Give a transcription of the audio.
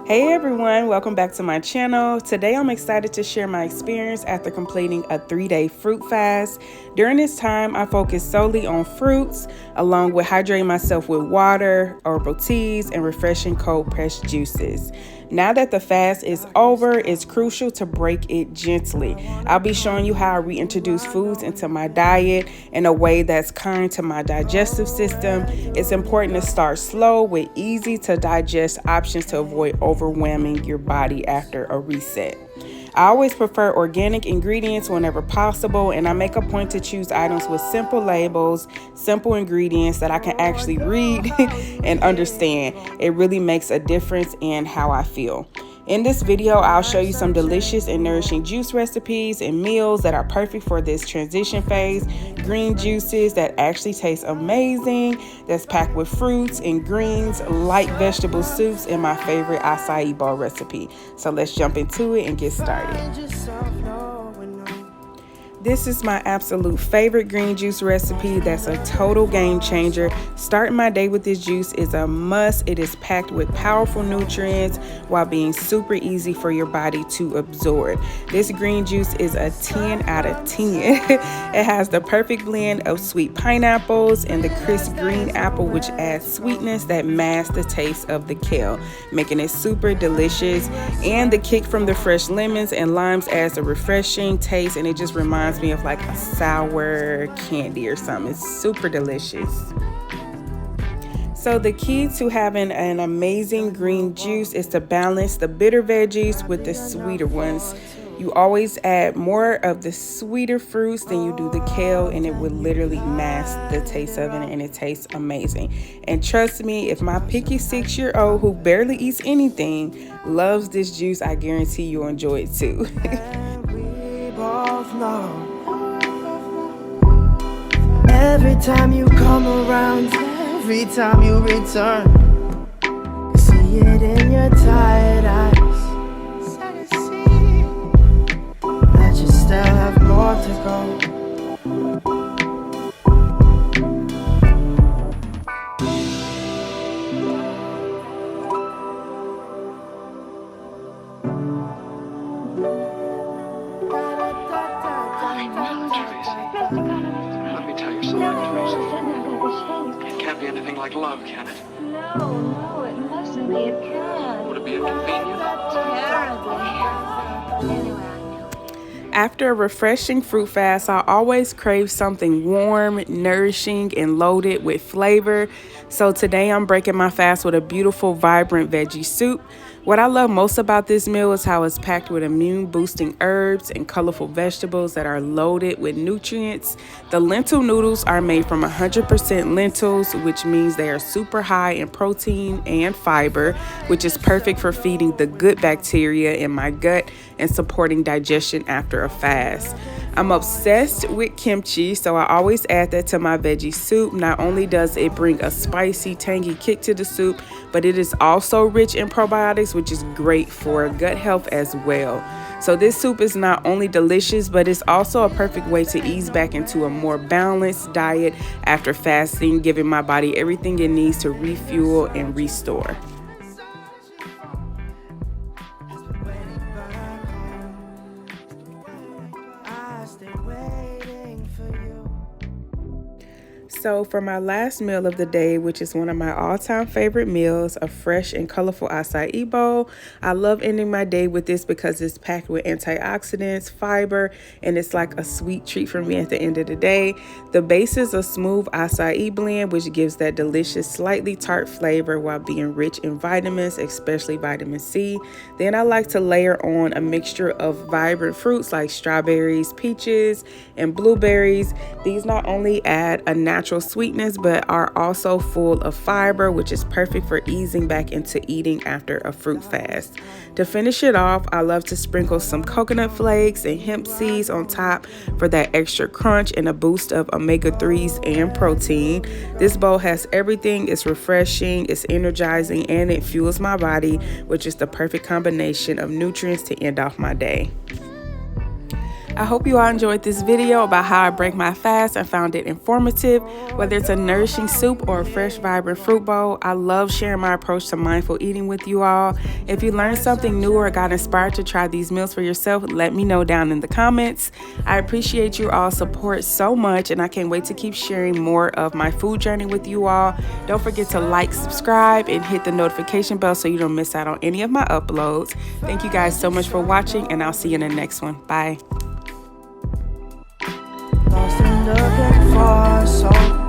Hey everyone, welcome back to my channel. Today I'm excited to share my experience after completing a 3-day fruit fast. During this time, I focused solely on fruits, along with hydrating myself with water, herbal teas, and refreshing cold pressed juices. Now that the fast is over, it's crucial to break it gently. I'll be showing you how I reintroduce foods into my diet in a way that's kind to my digestive system. It's important to start slow with easy to digest options to avoid overwhelming your body after a reset. I always prefer organic ingredients whenever possible, and I make a point to choose items with simple labels, simple ingredients that I can actually read and understand. It really makes a difference in how I feel. In this video, I'll show you some delicious and nourishing juice recipes and meals that are perfect for this transition phase. Green juices that actually taste amazing, that's packed with fruits and greens, light vegetable soups, and my favorite acai bowl recipe. So let's jump into it and get started. This is my absolute favorite green juice recipe that's a total game changer. Starting my day with this juice is a must. It is packed with powerful nutrients while being super easy for your body to absorb. This green juice is a 10 out of 10. It has the perfect blend of sweet pineapples and the crisp green apple, which adds sweetness that masks the taste of the kale, making it super delicious. And the kick from the fresh lemons and limes adds a refreshing taste, and it just reminds me of like a sour candy or something. It's super delicious. So the key to having an amazing green juice is to balance the bitter veggies with the sweeter ones. You always add more of the sweeter fruits than you do the kale, and it would literally mask the taste of it, and it tastes amazing. And trust me, if my picky 6-year-old who barely eats anything loves this juice, I guarantee you'll enjoy it too. Every time you come around, every time you return, I see it in your tired eyes, that you still have more to go. It can't be anything like love, can it? No, it mustn't be. It can't. Would it be inconvenient? Terribly. Anyway, I knew it. After a refreshing fruit fast, I always crave something warm, nourishing, and loaded with flavor. So today I'm breaking my fast with a beautiful, vibrant veggie soup. What I love most about this meal is how it's packed with immune-boosting herbs and colorful vegetables that are loaded with nutrients. The lentil noodles are made from 100% lentils, which means they are super high in protein and fiber, which is perfect for feeding the good bacteria in my gut and supporting digestion after a fast. I'm obsessed with kimchi, so I always add that to my veggie soup. Not only does it bring a spicy, tangy kick to the soup, but it is also rich in probiotics, which is great for gut health as well. So this soup is not only delicious, but it's also a perfect way to ease back into a more balanced diet after fasting, giving my body everything it needs to refuel and restore. So for my last meal of the day, which is one of my all-time favorite meals, a fresh and colorful acai bowl. I love ending my day with this because it's packed with antioxidants, fiber, and it's like a sweet treat for me at the end of the day. The base is a smooth acai blend, which gives that delicious, slightly tart flavor while being rich in vitamins, especially vitamin C. Then I like to layer on a mixture of vibrant fruits like strawberries, peaches, and blueberries. These not only add a natural sweetness, but are also full of fiber, which is perfect for easing back into eating after a fruit fast. To finish it off, I love to sprinkle some coconut flakes and hemp seeds on top for that extra crunch and a boost of omega-3s and protein. This bowl has everything. It's refreshing, it's energizing, and it fuels my body, which is the perfect combination of nutrients to end off my day. I hope you all enjoyed this video about how I break my fast and found it informative. Whether it's a nourishing soup or a fresh, vibrant fruit bowl, I love sharing my approach to mindful eating with you all. If you learned something new or got inspired to try these meals for yourself, let me know down in the comments. I appreciate you all support so much, and I can't wait to keep sharing more of my food journey with you all. Don't forget to like, subscribe, and hit the notification bell so you don't miss out on any of my uploads. Thank you guys so much for watching, and I'll see you in the next one. Bye. Lost and looking for so